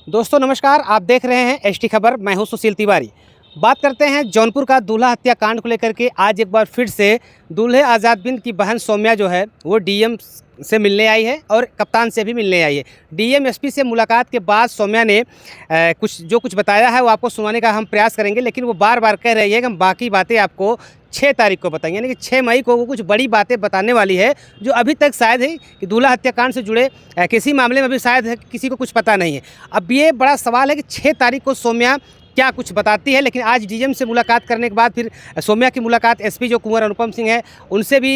दोस्तों नमस्कार, आप देख रहे हैं एसटी खबर। मैं हूं सुशील तिवारी। बात करते हैं जौनपुर का दूल्हा हत्याकांड को लेकर के। आज एक बार फिर से दूल्हे आज़ाद बिंद की बहन सौम्या जो है वो डीएम से मिलने आई है और कप्तान से भी मिलने आई है। डीएम एसपी से मुलाकात के बाद सौम्या ने कुछ बताया है, वो आपको सुनाने का हम प्रयास करेंगे, लेकिन वो बार बार कह रही है कि हम बाकी बातें आपको 6 तारीख को बताएंगे, यानी कि 6 मई को वो कुछ बड़ी बातें बताने वाली है जो अभी तक शायद है कि दूल्हा हत्याकांड से जुड़े किसी मामले में भी शायद है किसी को कुछ पता नहीं है। अब ये बड़ा सवाल है कि 6 तारीख को सौम्या क्या कुछ बताती है। लेकिन आज डीएम से मुलाकात करने के बाद फिर सौम्या की मुलाकात एसपी जो कुंवर अनुपम सिंह है उनसे भी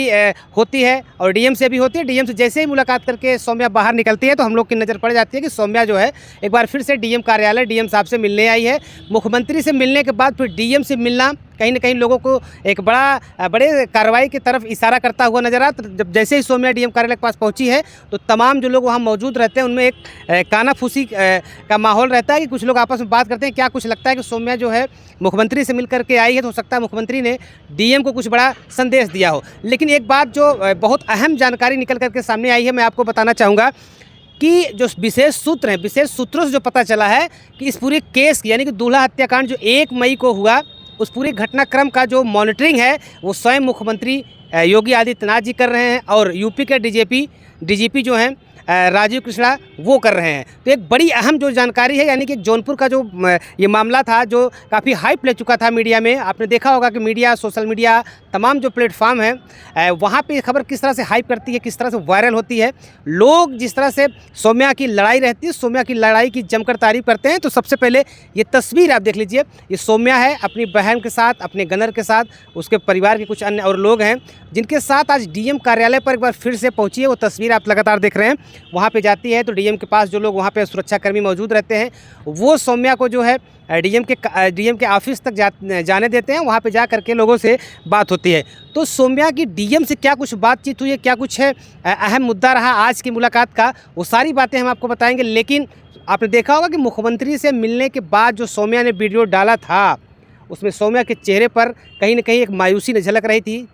होती है और डीएम से भी होती है। डीएम से जैसे ही मुलाकात करके सौम्या बाहर निकलती है तो हम लोग की नज़र पड़ जाती है कि सौम्या जो है एक बार फिर से डीएम कार्यालय डीएम साहब से मिलने आई है। मुख्यमंत्री से मिलने के बाद फिर डीएम से मिलना कहीं ना कहीं लोगों को एक बड़े कार्रवाई की तरफ इशारा करता हुआ नजर आता। जब जैसे ही सौम्या डीएम कार्यालय के पास पहुंची है तो तमाम जो लोग वहां मौजूद रहते हैं उनमें एक कानाफूसी का माहौल रहता है कि कुछ लोग आपस में बात करते हैं। क्या कुछ लगता है कि सौम्या जो है मुख्यमंत्री से मिल करके आई है तो हो सकता है मुख्यमंत्री ने डीएम को कुछ बड़ा संदेश दिया हो। लेकिन एक बात जो बहुत अहम जानकारी निकल करके सामने आई है, मैं आपको बताना चाहूँगा कि जो विशेष सूत्र हैं, विशेष सूत्रों से जो पता चला है कि इस पूरे केस की, यानी कि दूल्हा हत्याकांड जो 1 मई को हुआ, उस पूरे घटनाक्रम का जो मॉनिटरिंग है वो स्वयं मुख्यमंत्री योगी आदित्यनाथ जी कर रहे हैं और यूपी के डीजीपी जो हैं राजीव कृष्णा वो कर रहे हैं। तो एक बड़ी अहम जो जानकारी है, यानी कि जौनपुर का जो ये मामला था जो काफ़ी हाइप ले चुका था मीडिया में। आपने देखा होगा कि मीडिया, सोशल मीडिया, तमाम जो प्लेटफॉर्म है वहाँ पे खबर किस तरह से हाइप करती है, किस तरह से वायरल होती है। लोग जिस तरह से सौम्या की लड़ाई रहती है, सौम्या की लड़ाई की जमकर तारीफ करते हैं। तो सबसे पहले ये तस्वीर आप देख लीजिए। ये सौम्या है अपनी बहन के साथ, अपने गनर के साथ, उसके परिवार के कुछ अन्य और लोग हैं जिनके साथ आज डीएम कार्यालय पर एक बार फिर से पहुँची है। वो तस्वीर आप लगातार देख रहे हैं। वहाँ पे जाती है तो डीएम के पास जो लोग वहाँ पे सुरक्षाकर्मी मौजूद रहते हैं वो सौम्या को जो है डीएम के ऑफिस तक जाने देते हैं। वहाँ पे जा करके लोगों से बात होती है। तो सौम्या की डीएम से क्या कुछ बातचीत हुई है, क्या कुछ है अहम मुद्दा रहा आज की मुलाकात का, वो सारी बातें हम आपको बताएंगे। लेकिन आपने देखा होगा कि मुख्यमंत्री से मिलने के बाद जो सौम्या ने वीडियो डाला था उसमें सौम्या के चेहरे पर कहीं ना कहीं एक मायूसी ने झलक रही थी।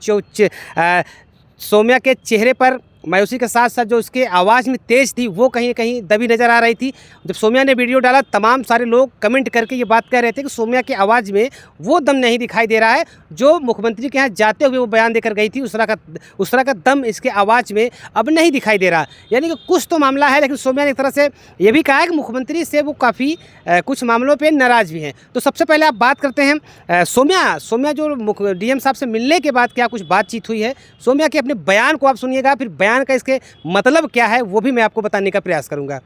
सौम्या के चेहरे पर मायूसी के साथ साथ जो उसके आवाज़ में तेज़ थी वो कहीं ना कहीं दबी नज़र आ रही थी। जब सौम्या ने वीडियो डाला तमाम सारे लोग कमेंट करके ये बात कह रहे थे कि सौम्या की आवाज़ में वो दम नहीं दिखाई दे रहा है जो मुख्यमंत्री के यहाँ जाते हुए वो बयान देकर गई थी। उस तरह का दम इसके आवाज़ में अब नहीं दिखाई दे रहा, यानी कि कुछ तो मामला है। लेकिन सौम्या ने एक तरह से ये भी कहा है कि मुख्यमंत्री से वो काफ़ी कुछ मामलों पर नाराज़ भी हैं। तो सबसे पहले आप बात करते हैं सौम्या जो डीएम साहब से मिलने के बाद क्या कुछ बातचीत हुई है। सौम्या के अपने बयान को आप सुनिएगा, फिर बयान का इसके मतलब क्या है वो भी मैं आपको बताने का प्रयास करूंगा।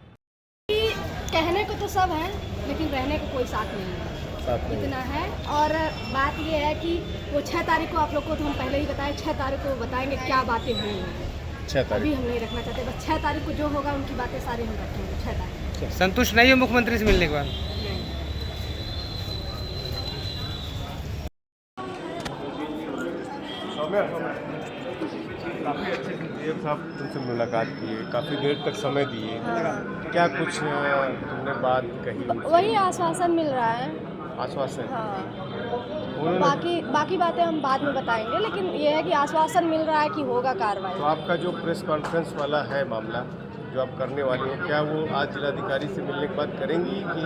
कहने को तो सब है लेकिन रहने को कोई साथ नहीं है, इतना है। और बात ये है कि वो 6 तारीख को आप लोग को तो हम पहले ही बताए, 6 तारीख को बताएंगे क्या बातें हुई हैं। 6 तारीख अभी हम नहीं रखना चाहते, बस 6 तारीख को जो होगा उनकी बातें सारी हम रखेंगे। 6 तारीख संतुष्ट नहीं हो मुख्यमंत्री से मिलने के बाद? काफ़ी अच्छे से डीएम साहब तुमसे मुलाकात की है, काफ़ी देर तक समय दिए। क्या कुछ तुमने बात कही? वही आश्वासन मिल रहा है। आश्वासन? हाँ, बाकी बातें हम बाद में बताएंगे, लेकिन ये है कि आश्वासन मिल रहा है कि होगा कार्रवाई। तो आपका जो प्रेस कॉन्फ्रेंस वाला है मामला जो आप करने वाली हो, क्या वो आज जिलाधिकारी से मिलने के बाद करेंगी कि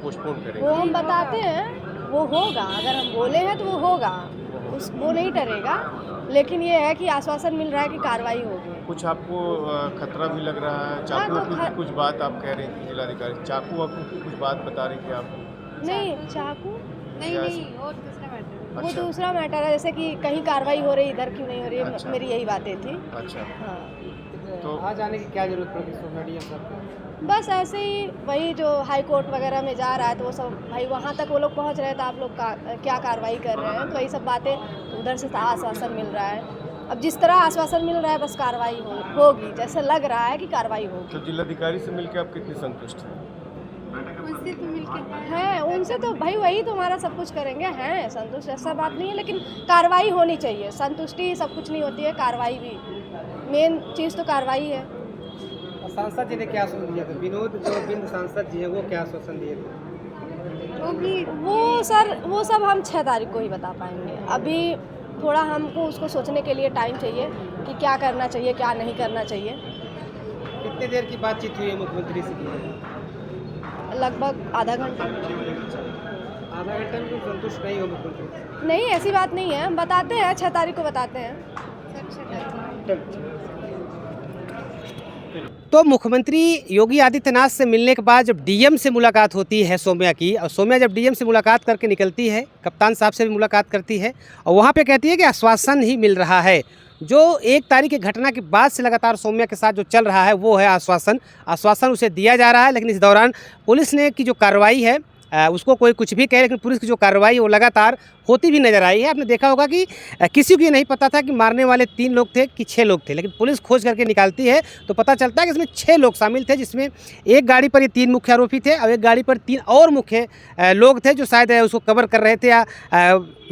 पोस्टपोन करेंगी? वो हम बताते हैं, वो होगा। अगर हम बोले हैं तो वो होगा, वो नहीं डरेगा। लेकिन ये है कि आश्वासन मिल रहा है कि कार्रवाई होगी। कुछ आपको खतरा भी लग रहा है? चाकू की कुछ बात आप कह रही थी जिलाधिकारी, चाकू आपको कुछ बात बता रही थी आप? नहीं, चाकू नहीं, वो दूसरा मैटर। वो अच्छा। दूसरा मैटर है, जैसे कि कहीं कार्रवाई हो रही, इधर क्यों नहीं हो रही है। अच्छा। मेरी यही बातें थी। अच्छा। हाँ, तो आज आने की क्या जरूरत पड़ती सौम्या डीएम साहब को? बस ऐसे ही, वही जो हाई कोर्ट वगैरह में जा रहा है तो वो सब भाई वहाँ तक वो लोग पहुँच रहे हैं तो आप लोग क्या कार्रवाई कर रहे हैं, तो वही सब बातें उधर से आश्वासन मिल रहा है। अब जिस तरह आश्वासन मिल रहा है बस कार्रवाई होगी, जैसे लग रहा है कि कार्रवाई होगी। तो जिलाधिकारी से मिलकर आप कितनी संतुष्ट हैं? उनसे तो मिलकर हैं, उनसे तो भाई वही तो हमारा सब कुछ करेंगे, हैं संतुष्ट, ऐसा बात नहीं है। लेकिन कार्रवाई होनी चाहिए, संतुष्टि सब कुछ नहीं होती है, कार्रवाई भी मेन चीज़ तो कार्रवाई है। सांसद जी ने क्या आश्वासन दिया था? विनोद जो बिंद सांसद जी हैं वो क्या आश्वासन दिए थे? वो सब हम 6 तारीख को ही बता पाएंगे। अभी थोड़ा हमको उसको सोचने के लिए टाइम चाहिए कि क्या करना चाहिए, क्या नहीं करना चाहिए। कितनी देर की बातचीत हुई है मुख्यमंत्री से? लगभग आधा घंटा। आधा घंटे में संतुष्ट नहीं हो मुख्यमंत्री? नहीं, ऐसी बात नहीं है, हम बताते हैं 6 तारीख को बताते हैं। तो मुख्यमंत्री योगी आदित्यनाथ से मिलने के बाद जब डीएम से मुलाकात होती है सौम्या की, और सौम्या जब डीएम से मुलाकात करके निकलती है, कप्तान साहब से भी मुलाकात करती है और वहाँ पे कहती है कि आश्वासन ही मिल रहा है। जो 1 तारीख की घटना के बाद से लगातार सौम्या के साथ जो चल रहा है वो है आश्वासन। आश्वासन उसे दिया जा रहा है, लेकिन इस दौरान पुलिस ने की जो कार्रवाई है उसको कोई कुछ भी कहे, लेकिन पुलिस की जो कार्रवाई है वो लगातार होती भी नज़र आई है। आपने देखा होगा कि किसी को ये नहीं पता था कि मारने वाले 3 लोग थे कि 6 लोग थे, लेकिन पुलिस खोज करके निकालती है तो पता चलता है कि इसमें 6 लोग शामिल थे, जिसमें एक गाड़ी पर ये 3 मुख्य आरोपी थे और एक गाड़ी पर 3 और मुख्य लोग थे जो शायद उसको कवर कर रहे थे, या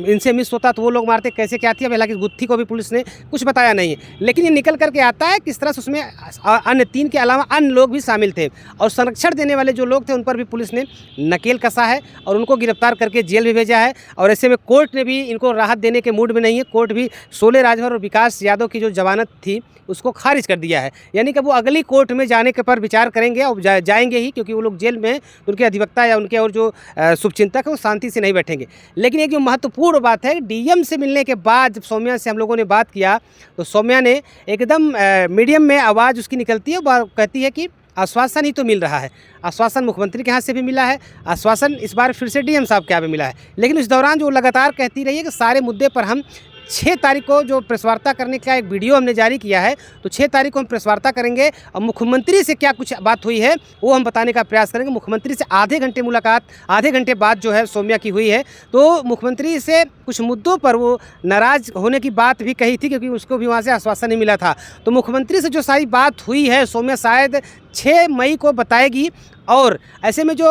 इनसे मिस होता तो वो लोग मारते, कैसे क्या थी। अब हालांकि गुत्थी को भी पुलिस ने कुछ बताया नहीं है, लेकिन ये निकल करके आता है किस तरह से उसमें अन्य 3 के अलावा अन्य लोग भी शामिल थे, और संरक्षण देने वाले जो लोग थे उन पर भी पुलिस ने नकेल कसा है और उनको गिरफ्तार करके जेल भी भेजा है। और ऐसे में कोर्ट ने भी इनको राहत देने के मूड में नहीं है। कोर्ट भी शोले राजभर और विकास यादव की जो जमानत थी उसको खारिज कर दिया है, यानी कि वो अगली कोर्ट में जाने के पर विचार करेंगे और जाएंगे ही, क्योंकि वो लोग जेल में उनके अधिवक्ता या उनके और जो शुभचिंतक है वो शांति से नहीं बैठेंगे। लेकिन एक जो महत्वपूर्ण बात है, डीएम से मिलने के बाद जब सौम्या से हम लोगों ने बात किया तो सौम्या ने एकदम मीडियम में आवाज़ उसकी निकलती है, वो कहती है कि आश्वासन ही तो मिल रहा है। आश्वासन मुख्यमंत्री के हाथ से भी मिला है, आश्वासन इस बार फिर से डीएम साहब के यहाँ भी मिला है, लेकिन इस दौरान जो लगातार कहती रही है कि सारे मुद्दे पर हम 6 तारीख को जो प्रेस वार्ता करने का एक वीडियो हमने जारी किया है, तो 6 तारीख को हम प्रेस वार्ता करेंगे और मुख्यमंत्री से क्या कुछ बात हुई है वो हम बताने का प्रयास करेंगे। मुख्यमंत्री से आधे घंटे मुलाकात आधे घंटे बाद जो है सौम्या की हुई है, तो मुख्यमंत्री से कुछ मुद्दों पर वो नाराज़ होने की बात भी कही थी, क्योंकि उसको भी वहाँ से आश्वासन नहीं मिला था। तो मुख्यमंत्री से जो सारी बात हुई है सौम्या शायद 6 मई को बताएगी। और ऐसे में जो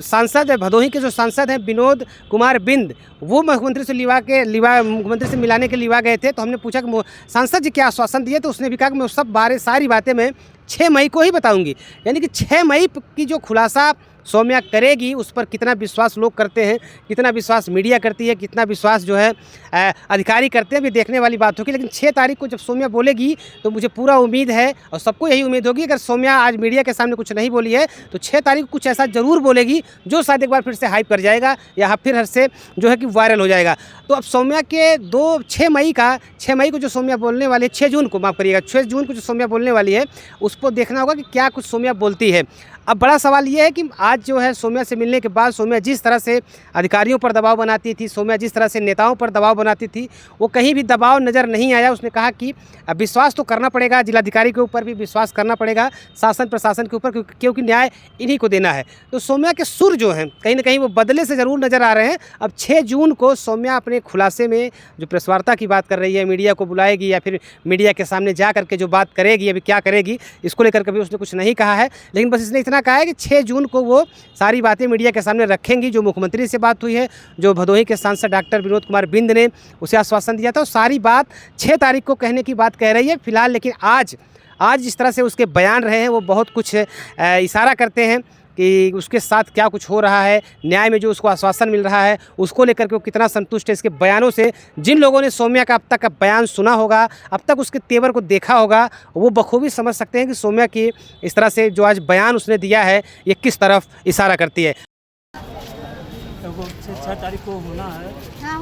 सांसद है, भदोही के जो सांसद हैं विनोद कुमार बिंद, वो मुख्यमंत्री से मुख्यमंत्री से मिलाने के लिए गए थे। तो हमने पूछा कि सांसद जी क्या आश्वासन दिए, तो उसने भी कहा कि मैं सब सारी बातें मैं 6 मई को ही बताऊंगी। यानी कि 6 मई की जो खुलासा सौम्या करेगी उस पर कितना विश्वास लोग करते हैं, कितना विश्वास मीडिया करती है, कितना विश्वास जो है अधिकारी करते हैं, ये देखने वाली बात होगी। लेकिन 6 तारीख को जब सौम्या बोलेगी तो मुझे पूरा उम्मीद है और सबको यही उम्मीद होगी, अगर सौम्या आज मीडिया के सामने कुछ नहीं बोली है तो 6 तारीख को कुछ ऐसा ज़रूर बोलेगी जो शायद एक बार फिर से हाइप कर जाएगा या फिर से जो है कि वायरल हो जाएगा। तो अब सौम्या के 6 मई को जो सौम्या बोलने वाली है, 6 जून को माफ़ करिएगा, 6 जून को जो सौम्या बोलने वाली है उसको देखना होगा कि क्या कुछ सौम्या बोलती है। अब बड़ा सवाल ये है कि आज जो है सौम्या से मिलने के बाद सौम्या जिस तरह से अधिकारियों पर दबाव बनाती थी, सौम्या जिस तरह से नेताओं पर दबाव बनाती थी, वो कहीं भी दबाव नज़र नहीं आया। उसने कहा कि विश्वास तो करना पड़ेगा, जिलाधिकारी के ऊपर भी विश्वास करना पड़ेगा, शासन प्रशासन के ऊपर, क्योंकि न्याय इन्हीं को देना है। तो सौम्या के सुर जो हैं कहीं ना कहीं वो बदले से ज़रूर नज़र आ रहे हैं। अब 6 जून को सौम्या अपने खुलासे में जो प्रेस वार्ता की बात कर रही है, मीडिया को बुलाएगी या फिर मीडिया के सामने जा करके जो बात करेगी, अभी क्या करेगी इसको लेकर कभी उसने कुछ नहीं कहा है, लेकिन बस इसने इतना कहा है कि 6 जून को वो सारी बातें मीडिया के सामने रखेंगी। जो मुख्यमंत्री से बात हुई है, जो भदोही के सांसद डॉक्टर विनोद कुमार बिंद ने उसे आश्वासन दिया था, सारी बात 6 तारीख को कहने की बात कह रही है फिलहाल। लेकिन आज जिस तरह से उसके बयान रहे हैं वो बहुत कुछ इशारा करते हैं कि उसके साथ क्या कुछ हो रहा है, न्याय में जो उसको आश्वासन मिल रहा है उसको लेकर के वो कितना संतुष्ट है। इसके बयानों से जिन लोगों ने सौम्या का अब तक का बयान सुना होगा, अब तक उसके तेवर को देखा होगा, वो बखूबी समझ सकते हैं कि सौम्या की इस तरह से जो आज बयान उसने दिया है ये किस तरफ इशारा करती है। 6 तारीख को होना है। हाँ,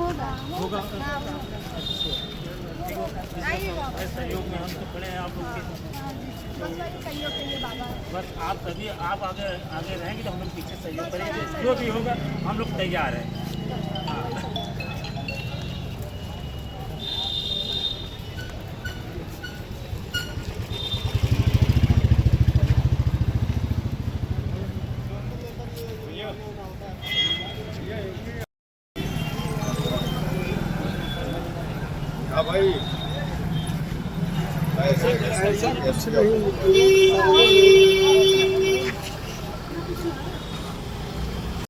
होगा। सहयोग में हम तो खड़े हैं आप लोग के, बस आप सभी आप आगे रहेंगे तो हम लोग पीछे सहयोग करेंगे, जो भी होगा हम लोग तैयार हैं। भाई ऐसा कुछ नहीं